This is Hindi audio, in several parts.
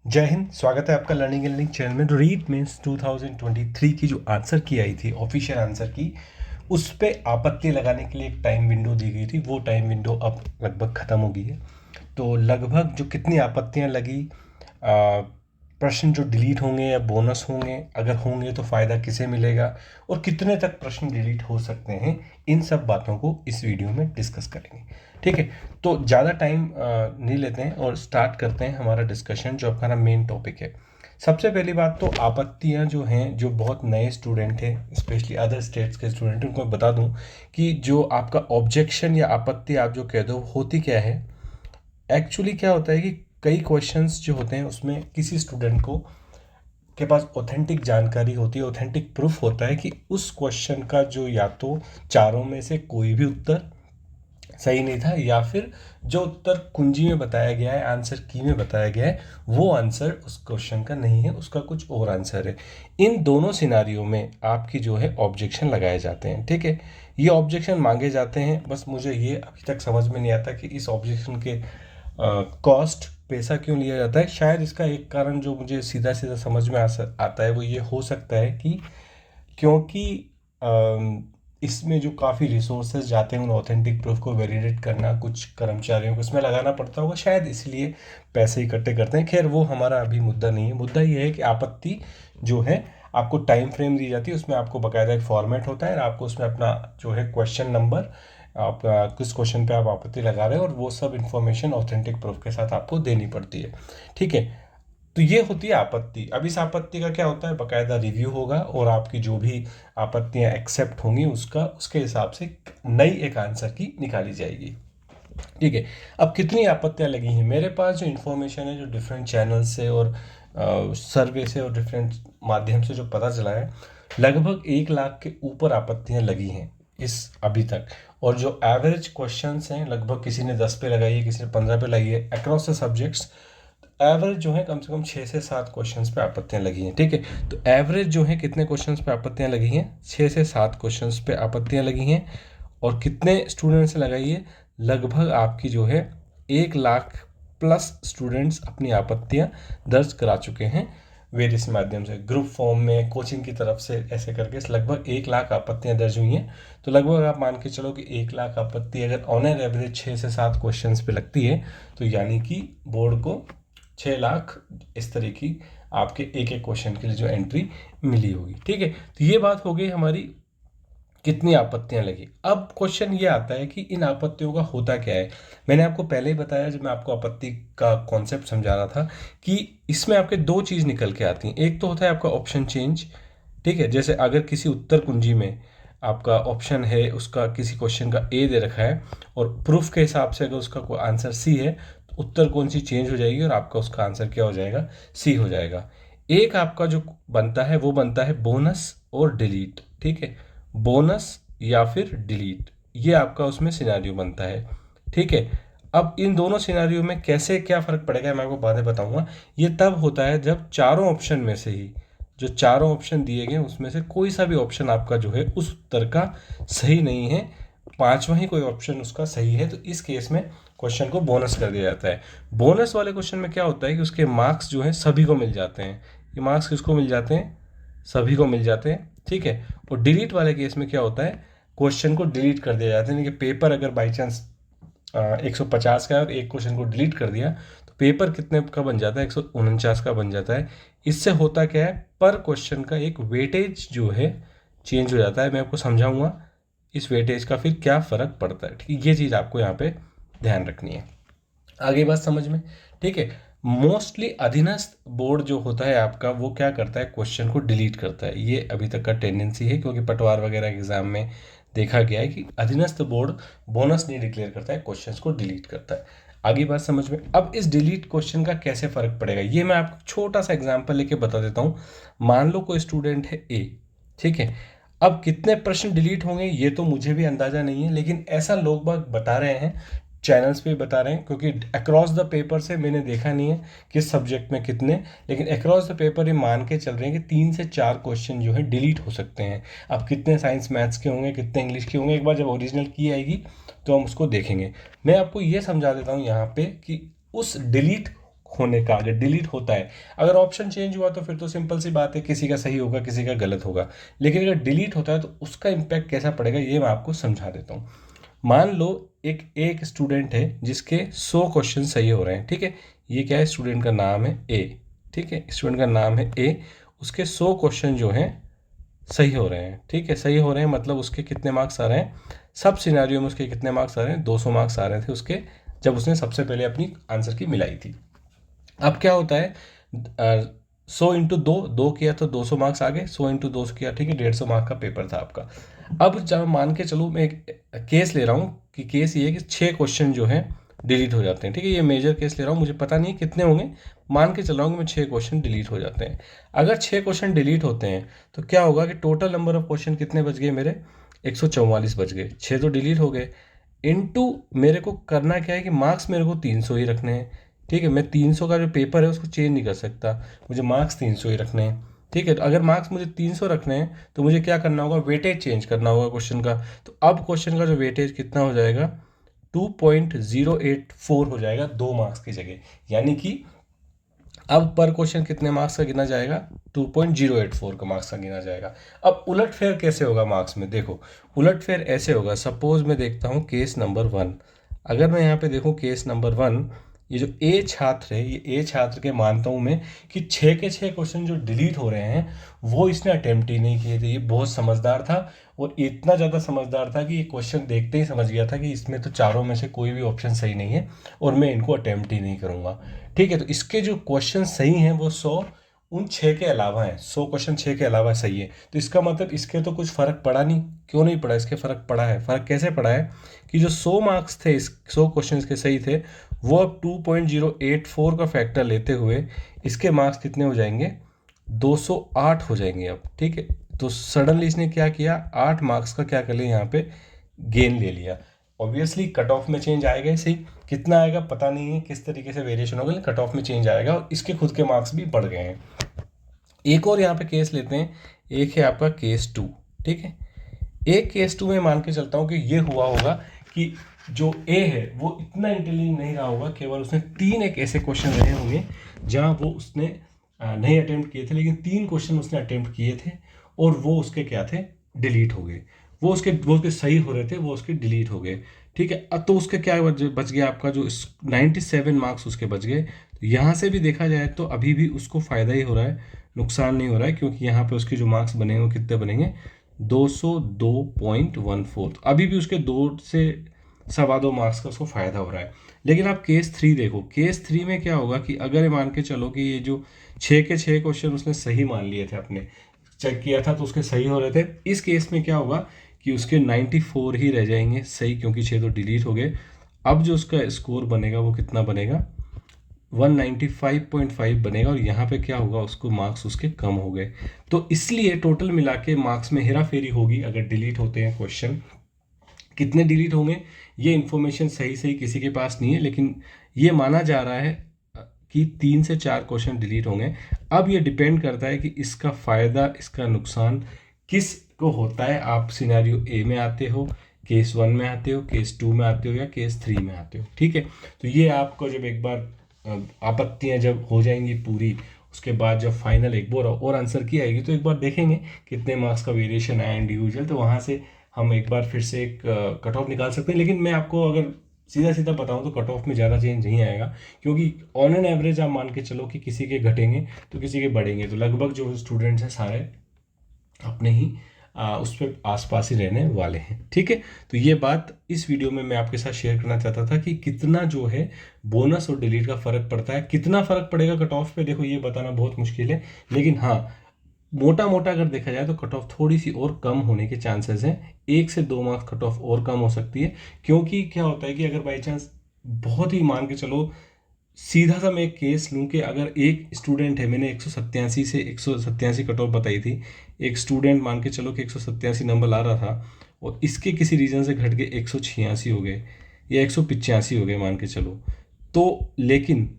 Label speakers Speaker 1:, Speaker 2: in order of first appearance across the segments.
Speaker 1: जय हिंद। स्वागत है आपका लर्निंग एंड लिंक चैनल में। रीट मीन्स 2023 की जो आंसर की आई थी, ऑफिशियल आंसर की, उस पे आपत्ति लगाने के लिए एक टाइम विंडो दी गई थी। वो टाइम विंडो अब लगभग ख़त्म हो गई है। तो लगभग जो कितनी आपत्तियां लगी, प्रश्न जो डिलीट होंगे या बोनस होंगे, अगर होंगे तो फ़ायदा किसे मिलेगा, और कितने तक प्रश्न डिलीट हो सकते हैं, इन सब बातों को इस वीडियो में डिस्कस करेंगे। ठीक है, तो ज़्यादा टाइम नहीं लेते हैं और स्टार्ट करते हैं हमारा डिस्कशन, जो हमारा मेन टॉपिक है। सबसे पहली बात तो आपत्तियां जो हैं, जो बहुत नए स्टूडेंट हैं, स्पेशली अदर स्टेट्स के स्टूडेंट, उनको मैं बता दूं कि जो आपका ऑब्जेक्शन या आपत्ति आप जो कह दो, होती क्या है। एक्चुअली क्या होता है कि कई क्वेश्चंस जो होते हैं उसमें किसी स्टूडेंट को के पास ऑथेंटिक जानकारी होती है, ऑथेंटिक प्रूफ होता है कि उस क्वेश्चन का जो या तो चारों में से कोई भी उत्तर सही नहीं था, या फिर जो उत्तर कुंजी में बताया गया है, आंसर की में बताया गया है, वो आंसर उस क्वेश्चन का नहीं है, उसका कुछ और आंसर है। इन दोनों सिनारियों में आपकी जो है ऑब्जेक्शन लगाए जाते हैं। ठीक है, ये ऑब्जेक्शन मांगे जाते हैं। बस मुझे ये अभी तक समझ में नहीं आता कि इस ऑब्जेक्शन के कॉस्ट, पैसा क्यों लिया जाता है। शायद इसका एक कारण जो मुझे सीधा सीधा समझ में आता है वो ये हो सकता है कि क्योंकि इसमें जो काफ़ी रिसोर्सेज जाते हैं उन ऑथेंटिक प्रूफ को वैलिडेट करना, कुछ कर्मचारियों को इसमें लगाना पड़ता होगा, शायद इसलिए पैसे इकट्ठे करते हैं। खैर, वो हमारा अभी मुद्दा नहीं है। मुद्दा ये है कि आपत्ति जो है, आपको टाइम फ्रेम दी जाती है, उसमें आपको बाकायदा एक फॉर्मेट होता है और आपको उसमें अपना जो है क्वेश्चन नंबर, आप किस क्वेश्चन पे आप आपत्ति लगा रहे हो, और वो सब इन्फॉर्मेशन ऑथेंटिक प्रूफ के साथ आपको देनी पड़ती है। ठीक है, तो ये होती है आपत्ति। अब इस आपत्ति का क्या होता है, बाकायदा रिव्यू होगा और आपकी जो भी आपत्तियां एक्सेप्ट होंगी उसके हिसाब से नई एक आंसर की निकाली जाएगी। ठीक है, अब कितनी आपत्तियां लगी हैं, मेरे पास जो इन्फॉर्मेशन है, जो डिफरेंट चैनल से और सर्वे से और डिफरेंट माध्यम से जो पता चला है, लगभग 1 लाख के ऊपर आपत्तियां लगी हैं इस अभी तक। और जो एवरेज क्वेश्चंस हैं, लगभग किसी ने 10 पे लगाई है, किसी ने 15 पे लगाई है, अक्रॉस द सब्जेक्ट्स। एवरेज जो है कम से कम 6 से 7 क्वेश्चंस पे आपत्तियां लगी हैं। ठीक है, तो एवरेज जो है कितने क्वेश्चंस पे आपत्तियां लगी हैं, 6 से 7 क्वेश्चंस पे आपत्तियां लगी हैं। और कितने स्टूडेंट्स ने लगाई है, लगभग आपकी जो है 1 लाख प्लस स्टूडेंट्स अपनी आपत्तियां दर्ज करा चुके हैं वेरियस माध्यम से, ग्रुप फॉर्म में, कोचिंग की तरफ से, ऐसे करके लगभग 1 लाख आपत्तियां दर्ज हुई हैं। तो लगभग आप मान के चलो कि 1 लाख आपत्ति अगर ऑन एन एवरेज 6 से 7 क्वेश्चंस पे लगती है, तो यानी कि बोर्ड को 6 लाख इस तरह की आपके एक एक क्वेश्चन के लिए जो एंट्री मिली होगी। ठीक है, तो ये बात हो गई हमारी कितनी आपत्तियां लगी। अब क्वेश्चन ये आता है कि इन आपत्तियों का होता क्या है। मैंने आपको पहले ही बताया, जब मैं आपको आपत्ति का कॉन्सेप्ट समझा रहा था, कि इसमें आपके दो चीज़ निकल के आती हैं। एक तो होता है आपका ऑप्शन चेंज। ठीक है, जैसे अगर किसी उत्तर कुंजी में आपका ऑप्शन है, उसका किसी क्वेश्चन का ए दे रखा है, और प्रूफ के हिसाब से अगर उसका कोई आंसर सी है, तो उत्तर कौन सी चेंज हो जाएगी और आपका उसका आंसर क्या हो जाएगा, सी हो जाएगा। एक आपका जो बनता है वो बनता है बोनस और डिलीट। ठीक है, बोनस या फिर डिलीट, ये आपका उसमें सिनेरियो बनता है। ठीक है, अब इन दोनों सिनेरियो में कैसे क्या फ़र्क पड़ेगा मैं आपको बाद में बताऊंगा। ये तब होता है जब चारों ऑप्शन में से ही, जो चारों ऑप्शन दिए गए उसमें से कोई सा भी ऑप्शन आपका जो है उस उत्तर का सही नहीं है, पांचवा ही कोई ऑप्शन उसका सही है, तो इस केस में क्वेश्चन को बोनस कर दिया जाता है। बोनस वाले क्वेश्चन में क्या होता है कि उसके मार्क्स जो है सभी को मिल जाते हैं। ये मार्क्स किसको मिल जाते हैं, सभी को मिल जाते हैं। ठीक है, और डिलीट वाले केस में क्या होता है, क्वेश्चन को डिलीट कर दिया जाता है। यानी कि पेपर अगर बाई चांस 150 का है और एक क्वेश्चन को डिलीट कर दिया, तो पेपर कितने का बन जाता है, 149 का बन जाता है। इससे होता क्या है, पर क्वेश्चन का एक वेटेज जो है चेंज हो जाता है। मैं आपको समझाऊंगा इस वेटेज का फिर क्या फ़र्क पड़ता है। ठीक है, ये चीज़ आपको यहाँ पे ध्यान रखनी है। आगे बात समझ में। ठीक है, मोस्टली अधीनस्थ बोर्ड जो होता है आपका, वो क्या करता है, क्वेश्चन को डिलीट करता है। ये अभी तक का टेंडेंसी है, क्योंकि पटवार वगैरह एग्जाम में देखा गया है कि अधीनस्थ बोर्ड बोनस नहीं डिक्लेयर करता है, क्वेश्चंस को डिलीट करता है। आगे बात समझ में। अब इस डिलीट क्वेश्चन का कैसे फर्क पड़ेगा, ये मैं आपको छोटा सा एग्जाम्पल लेके बता देता हूँ। मान लो कोई स्टूडेंट है ए। ठीक है, अब कितने प्रश्न डिलीट होंगे ये तो मुझे भी अंदाजा नहीं है, लेकिन ऐसा लोग बाग बता रहे हैं, चैनल्स पे बता रहे हैं, क्योंकि अक्रॉस द पेपर से मैंने देखा नहीं है किस सब्जेक्ट में कितने, लेकिन अक्रॉस द पेपर ये मान के चल रहे हैं कि 3 से 4 क्वेश्चन जो है डिलीट हो सकते हैं। अब कितने साइंस मैथ्स के होंगे, कितने इंग्लिश के होंगे, एक बार जब ओरिजिनल की आएगी तो हम उसको देखेंगे। मैं आपको ये समझा देता हूँ यहाँ पे कि उस डिलीट होने का, अगर डिलीट होता है, अगर ऑप्शन चेंज हुआ तो फिर तो सिंपल सी बात है, किसी का सही होगा किसी का गलत होगा, लेकिन अगर डिलीट होता है तो उसका इम्पैक्ट कैसा पड़ेगा ये मैं आपको समझा देता हूँ। मान लो एक एक स्टूडेंट है जिसके 100 क्वेश्चन सही हो रहे हैं, ठीक है, ये क्या है, स्टूडेंट का नाम है ए, ठीक है, स्टूडेंट का नाम है ए, उसके 100 क्वेश्चन जो हैं सही हो रहे हैं, ठीक है, सही हो रहे हैं मतलब उसके कितने मार्क्स आ रहे हैं, सब सिनेरियो में उसके कितने मार्क्स आ रहे हैं, 200 मार्क्स आ रहे थे उसके, जब उसने सबसे पहले अपनी आंसर की मिलाई थी। अब क्या होता है, 100 × 2 किया तो 200 मार्क्स आ गए, 100 × 2 किया, ठीक है, 150 मार्क का पेपर था आपका। अब जब मान के चलो मैं एक केस ले रहा हूँ कि केस ये है कि 6 क्वेश्चन जो हैं डिलीट हो जाते हैं, ठीक है, ये मेजर केस ले रहा हूँ, मुझे पता नहीं कितने होंगे, मान के चल रहा हूँ कि मैं 6 क्वेश्चन डिलीट हो जाते हैं। अगर 6 क्वेश्चन डिलीट होते हैं तो क्या होगा कि टोटल नंबर ऑफ क्वेश्चन कितने बच गए मेरे, 144 बच गए, 6 तो डिलीट हो गए, इनटू मेरे को करना क्या है कि मार्क्स मेरे को 300 ही रखने हैं, ठीक है, मैं 300 का जो पेपर है उसको चेंज नहीं कर सकता, मुझे मार्क्स 300 ही रखने हैं, ठीक है, तो अगर मार्क्स मुझे 300 रखने हैं तो मुझे क्या करना होगा, वेटेज चेंज करना होगा क्वेश्चन का। तो अब क्वेश्चन का जो वेटेज कितना हो जाएगा, 2.084 हो जाएगा 2 मार्क्स की जगह, यानी कि अब पर क्वेश्चन कितने मार्क्स का गिना जाएगा, 2.084 का मार्क्स का गिना जाएगा। अब उलटफेर कैसे होगा मार्क्स में, देखो उलटफेर ऐसे होगा, सपोज मैं देखता हूँ केस नंबर 1, अगर मैं यहाँ पे देखूँ केस नंबर 1, ये जो ए छात्र है, ये ए छात्र के मानता हूँ मैं कि 6 के 6 क्वेश्चन जो डिलीट हो रहे हैं वो इसने अटेम्प्ट ही नहीं किए थे, ये बहुत समझदार था, और इतना ज़्यादा समझदार था कि ये क्वेश्चन देखते ही समझ गया था कि इसमें तो चारों में से कोई भी ऑप्शन सही नहीं है और मैं इनको अटेम्प्ट ही नहीं करूँगा, ठीक है। तो इसके जो क्वेश्चन सही हैं वो 100 उन 6 के अलावा हैं, 100 क्वेश्चन 6 के अलावा सही है, तो इसका मतलब इसके तो कुछ फ़र्क पड़ा नहीं, क्यों नहीं पड़ा, इसके फ़र्क पड़ा है। फ़र्क कैसे पड़ा है कि जो 100 मार्क्स थे, इस 100 क्वेश्चन के सही थे, वो अब 2.084 का फैक्टर लेते हुए इसके मार्क्स कितने हो जाएंगे, 208 हो जाएंगे अब, ठीक है। तो सडनली इसने क्या किया, 8 मार्क्स का क्या कर लिया यहाँ पे गेन ले लिया। ऑब्वियसली कट ऑफ में चेंज आएगा, सही कितना आएगा पता नहीं है, किस तरीके से वेरिएशन होगा, लेकिन कट ऑफ में चेंज आएगा और इसके खुद के मार्क्स भी बढ़ गए हैं। एक और यहाँ पे केस लेते हैं, एक है आपका केस 2, ठीक है, एक केस 2 में मान के चलता हूँ कि ये हुआ होगा कि जो ए है वो इतना इंटेलिजेंट नहीं रहा होगा, केवल उसने 3 एक ऐसे क्वेश्चन रहे होंगे जहाँ वो उसने नहीं अटेम्प्ट किए थे, लेकिन 3 क्वेश्चन उसने अटेम्प्ट किए थे और वो उसके क्या थे, डिलीट हो गए, वो उसके सही हो रहे थे, वो उसके डिलीट हो गए, ठीक है। अब तो उसके क्या बच गया आपका, जो 97 मार्क्स उसके बच गए। तो यहाँ से भी देखा जाए तो अभी भी उसको फ़ायदा ही हो रहा है, नुकसान नहीं हो रहा है, क्योंकि यहाँ पे उसके जो मार्क्स बने वो कितने बनेंगे, 202.14, तो अभी भी उसके 2 से 2.25 मार्क्स का उसको फ़ायदा हो रहा है। लेकिन आप केस 3 देखो, केस 3 में क्या होगा कि अगर मान के चलो कि ये जो 6 के 6 क्वेश्चन उसने सही मान लिए थे, अपने चेक किया था तो उसके सही हो रहे थे, इस केस में क्या होगा कि उसके 94 ही रह जाएंगे सही, क्योंकि 6 तो डिलीट हो गए। अब जो उसका स्कोर बनेगा वो कितना बनेगा, 195.5 बनेगा, और यहाँ पे क्या होगा, उसको मार्क्स उसके कम हो गए। तो इसलिए टोटल मिला के मार्क्स में हेरा फेरी होगी अगर डिलीट होते हैं क्वेश्चन। कितने डिलीट होंगे ये इन्फॉर्मेशन सही सही किसी के पास नहीं है, लेकिन ये माना जा रहा है कि 3 से 4 क्वेश्चन डिलीट होंगे। अब ये डिपेंड करता है कि इसका फ़ायदा इसका नुकसान किस को होता है, आप सिनेरियो ए में आते हो, केस 1 में आते हो, केस 2 में आते हो, या केस 3 में आते हो, ठीक है। तो ये आपको जब एक बार आपत्तियां जब हो जाएंगी पूरी, उसके बाद जब फाइनल एक बार और आंसर की आएगी तो एक बार देखेंगे कितने मार्क्स का वेरिएशन आया इंडिविजुअल, तो वहाँ से हम एक बार फिर से एक कट ऑफ निकाल सकते हैं। लेकिन मैं आपको अगर सीधा सीधा बताऊं तो कट ऑफ में ज़्यादा चेंज नहीं आएगा, क्योंकि ऑन एन एवरेज आप मान के चलो कि किसी के घटेंगे तो किसी के बढ़ेंगे, तो लगभग जो स्टूडेंट्स हैं सारे अपने ही उस पर आसपास ही रहने वाले हैं, ठीक है। तो ये बात इस वीडियो में मैं आपके साथ शेयर करना चाहता था कि कितना जो है बोनस और डिलीट का फ़र्क पड़ता है, कितना फ़र्क पड़ेगा कट ऑफ पे, देखो ये बताना बहुत मुश्किल है, लेकिन हाँ मोटा मोटा अगर देखा जाए तो कट ऑफ थोड़ी सी और कम होने के चांसेस हैं, 1 से 2 मार्क्स कट ऑफ और कम हो सकती है। क्योंकि क्या होता है कि अगर बाई चांस बहुत ही मान के चलो, सीधा सा मैं एक केस लूँ कि अगर एक स्टूडेंट है, मैंने 187 से 187 कट ऑफ बताई थी, एक स्टूडेंट मान के चलो कि 187 नंबर ला रहा था और इसके किसी रीज़न से घट के 186 हो गए या 185 हो गए मान के चलो, तो लेकिन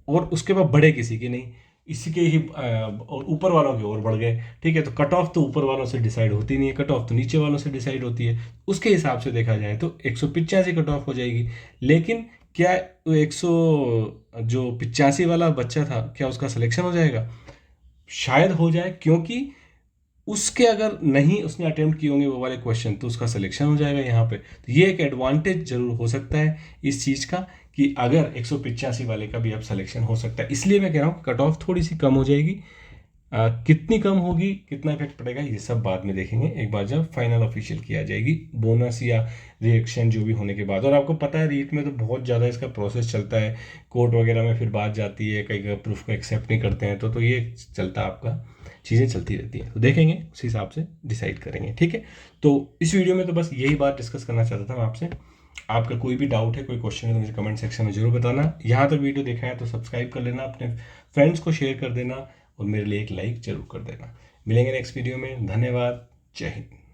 Speaker 1: और उसके बाद बढ़े किसी के नहीं, इसके ही और ऊपर वालों के और बढ़ गए, ठीक है। तो कट ऑफ तो ऊपर वालों से डिसाइड होती नहीं है, कट ऑफ तो नीचे वालों से डिसाइड होती है, उसके हिसाब से देखा जाए तो 185 कट ऑफ हो जाएगी। लेकिन क्या 185 वाला बच्चा था, क्या उसका सिलेक्शन हो जाएगा? शायद हो जाए, क्योंकि उसके अगर नहीं उसने अटेम्प्ट किए होंगे वो वाले क्वेश्चन तो उसका सिलेक्शन हो जाएगा यहाँ पे। तो ये एक एडवांटेज जरूर हो सकता है इस चीज़ का, कि अगर 185 वाले का भी अब सिलेक्शन हो सकता है। इसलिए मैं कह रहा हूँ कट ऑफ थोड़ी सी कम हो जाएगी। कितनी कम होगी, कितना इफेक्ट पड़ेगा, ये सब बाद में देखेंगे, एक बार जब फाइनल ऑफिशियल किया जाएगी, बोनस या रिएक्शन जो भी होने के बाद। और आपको पता है रीट में तो बहुत ज़्यादा इसका प्रोसेस चलता है, कोर्ट वगैरह में फिर बात जाती है, कई कई प्रूफ को एक्सेप्ट नहीं करते हैं, तो ये चलता है आपका, चीज़ें चलती रहती हैं। तो देखेंगे उस हिसाब से डिसाइड करेंगे, ठीक है। तो इस वीडियो में तो बस यही बात डिस्कस करना चाहता था मैं आपसे। आपका कोई भी डाउट है, कोई क्वेश्चन है, तो मुझे कमेंट सेक्शन में जरूर बताना। यहाँ तक वीडियो देखा है तो सब्सक्राइब कर लेना, अपने फ्रेंड्स को शेयर कर देना, और मेरे लिए एक लाइक जरूर कर देना। मिलेंगे नेक्स्ट वीडियो में। धन्यवाद। जय हिंद।